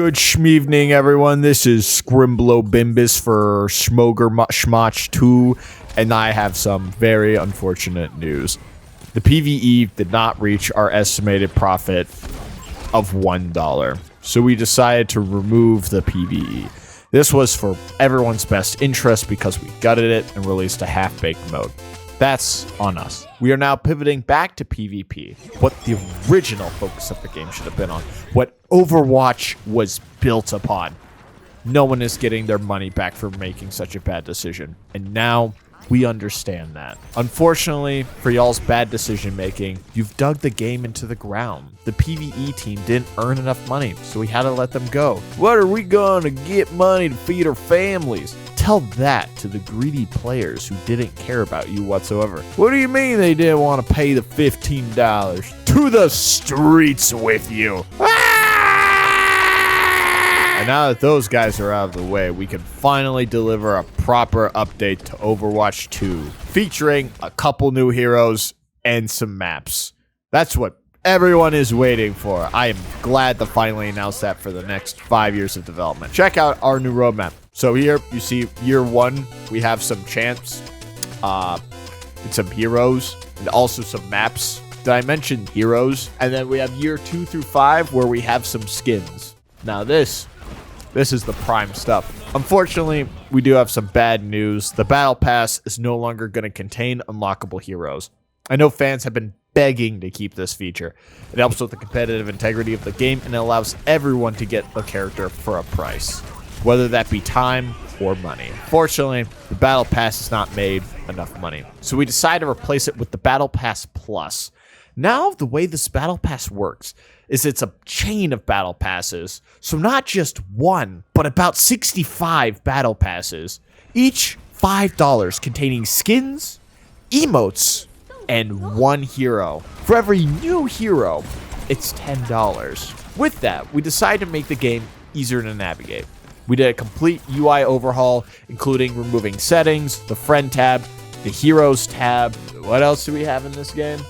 Good schmeevening, everyone. This is Scrimblow Bimbus for Schmotch 2, and I have some very unfortunate news. The PvE did not reach our estimated profit of $1, so we decided to remove the PvE. This was for everyone's best interest because we gutted it and released a half-baked mode. That's on us. We are now pivoting back to PvP, what the original focus of the game should have been on, what Overwatch was built upon. No one is getting their money back for making such a bad decision, and now we understand that. Unfortunately, for y'all's bad decision making, you've dug the game into the ground. The PvE team didn't earn enough money, so we had to let them go. What are we gonna get money to feed our families? Tell that to the greedy players who didn't care about you whatsoever. What do you mean they didn't want to pay the $15? To the streets with you! And now that those guys are out of the way, we can finally deliver a proper update to Overwatch 2, featuring a couple new heroes and some maps. That's what everyone is waiting for. I am glad to finally announce that for the next 5 years of development. Check out our new roadmap. So here you see year 1, we have some champs, and some heroes, and also some maps. Did I mention heroes? And then we have year 2 through 5 where we have some skins. Now this is the prime stuff. Unfortunately, we do have some bad news. The Battle Pass is no longer going to contain unlockable heroes. I know fans have been begging to keep this feature. It helps with the competitive integrity of the game and it allows everyone to get a character for a price, whether that be time or money. Fortunately, the Battle Pass has not made enough money, so we decided to replace it with the Battle Pass Plus. Now, the way this Battle Pass works is it's a chain of Battle Passes, so not just one, but about 65 Battle Passes, each $5 containing skins, emotes, and one hero. For every new hero, it's $10. With that, we decided to make the game easier to navigate. We did a complete UI overhaul, including removing settings, the friend tab, the heroes tab. What else do we have in this game?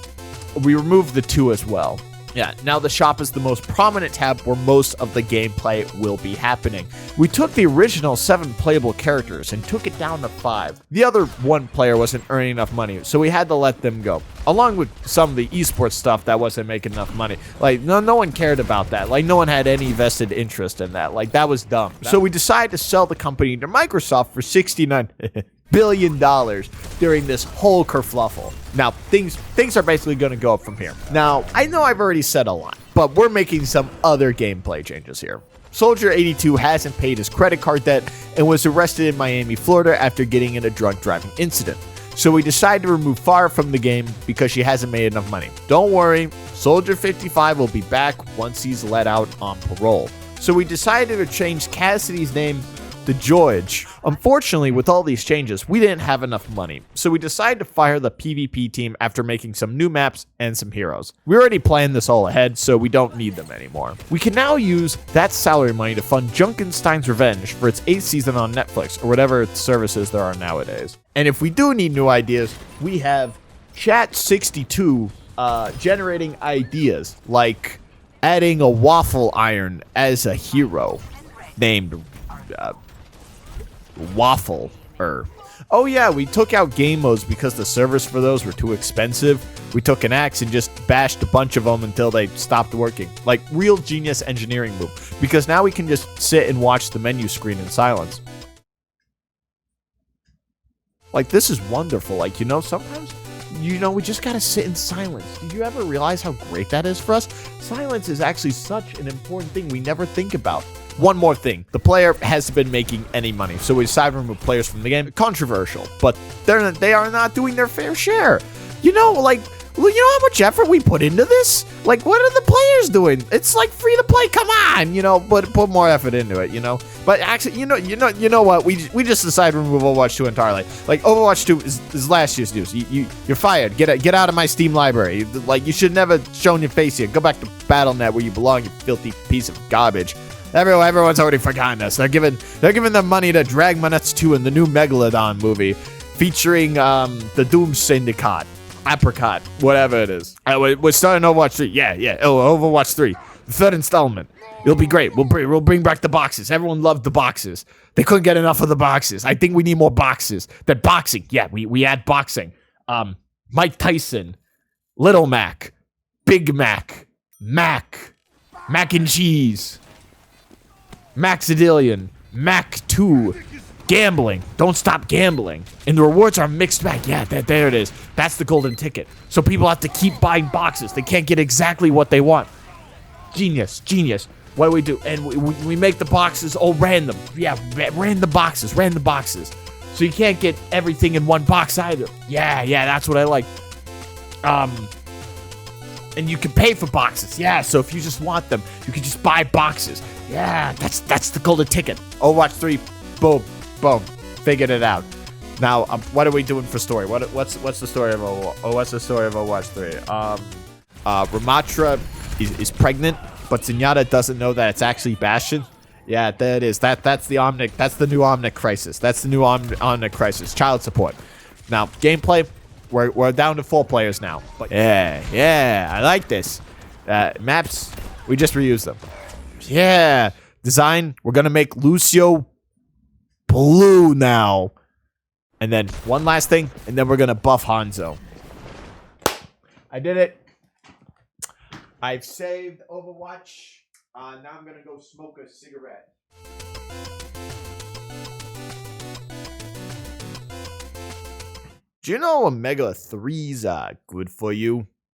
We removed the 2 as well. Yeah, now the shop is the most prominent tab where most of the gameplay will be happening. We took the original 7 playable characters and took it down to 5. The other 1 player wasn't earning enough money, so we had to let them go. Along with some of the esports stuff that wasn't making enough money. Like, no one cared about that. Like, no one had any vested interest in that. Like, that was dumb. So we decided to sell the company to Microsoft for $69 billion during this whole kerfluffle. Now, things are basically going to go up from here. Now, I know I've already said a lot, but we're making some other gameplay changes here. Soldier 82 hasn't paid his credit card debt and was arrested in Miami, Florida after getting in a drunk driving incident. So we decided to remove Farah from the game because she hasn't made enough money. Don't worry, Soldier 55 will be back once he's let out on parole. So we decided to change Cassidy's name to George. Unfortunately, with all these changes, we didn't have enough money, so we decided to fire the PvP team after making some new maps and some heroes. We already planned this all ahead, so we don't need them anymore. We can now use that salary money to fund Junkenstein's Revenge for its 8th season on Netflix, or whatever services there are nowadays. And if we do need new ideas, we have Chat62 generating ideas, like adding a waffle iron as a hero named Waffle. Oh yeah, we took out game modes because the servers for those were too expensive. We took an axe and just bashed a bunch of them until they stopped working. Like, real genius engineering move. Because now we can just sit and watch the menu screen in silence. Like, this is wonderful. Like, sometimes, we just gotta sit in silence. Did you ever realize how great that is for us? Silence is actually such an important thing we never think about. One more thing. The player hasn't been making any money, so we decided to remove players from the game. Controversial, but they are not doing their fair share. How much effort we put into this? Like, what are the players doing? It's like free to play. Come on, but put more effort into it, But actually, you know what? We just decided to remove Overwatch 2 entirely. Like, Overwatch 2 is last year's news. You're fired. Get out of my Steam library. Like, you should never shown your face here. Go back to Battle.net where you belong, you filthy piece of garbage. Everyone's already forgotten us. They're giving them money to drag Monetization 2 in the new Megalodon movie, featuring the Doom Syndicate, Apricot, whatever it is. We're starting Overwatch 3. Yeah. Oh, Overwatch 3. The third installment. It'll be great. We'll bring back the boxes. Everyone loved the boxes. They couldn't get enough of the boxes. I think we need more boxes. That boxing. Yeah, we add boxing. Mike Tyson, Little Mac, Big Mac, Mac and cheese, Maxidillion, Mac 2, gambling. Don't stop gambling. And the rewards are mixed bag. Yeah, there it is. That's the golden ticket. So people have to keep buying boxes. They can't get exactly what they want. Genius. What do we do? And we make the boxes all random. Yeah, random boxes. So you can't get everything in one box either. Yeah, that's what I like. And you can pay for boxes. Yeah, so if you just want them, you can just buy boxes. Yeah, that's the golden ticket. Overwatch 3, boom. Figured it out. Now, what are we doing for story? What's the story of Overwatch 3? Ramatra is pregnant, but Zenyatta doesn't know that it's actually Bastion. Yeah, there it is. That's the new Omnic crisis. That's the new Omnic crisis. Child support. Now, gameplay, we're down to 4 players now. But yeah, I like this. Maps, we just reuse them. Yeah. Design, we're gonna make Lucio blue now. And then one last thing, and then we're gonna buff Hanzo. I did it. I've saved Overwatch. Now I'm gonna go smoke a cigarette. Do you know Omega 3's good for you?